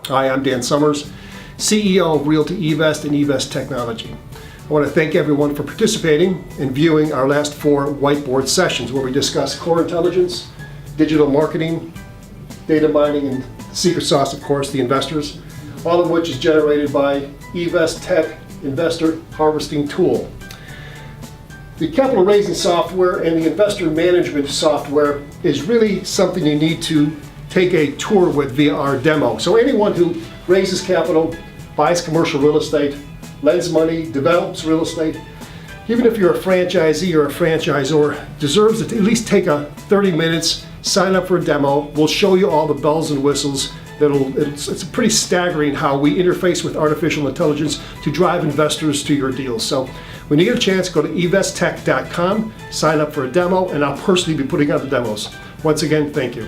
Hi, I'm Dan Summers, CEO of Realty eVest and eVest Technology. I want to thank everyone for participating and viewing our last 4 whiteboard sessions where we discuss core intelligence, digital marketing, data mining, and secret sauce, of course, the investors, all of which is generated by eVest Tech Investor Harvesting Tool. The capital raising software and the investor management software is really something you need to take a tour with via our demo. So anyone who raises capital, buys commercial real estate, lends money, develops real estate, even if you're a franchisee or a franchisor, deserves to at least take a 30 minutes, sign up for a demo. We'll show you all the bells and whistles. It's pretty staggering how we interface with artificial intelligence to drive investors to your deals. So when you get a chance, go to evesttech.com, sign up for a demo, and I'll personally be putting out the demos. Once again, thank you.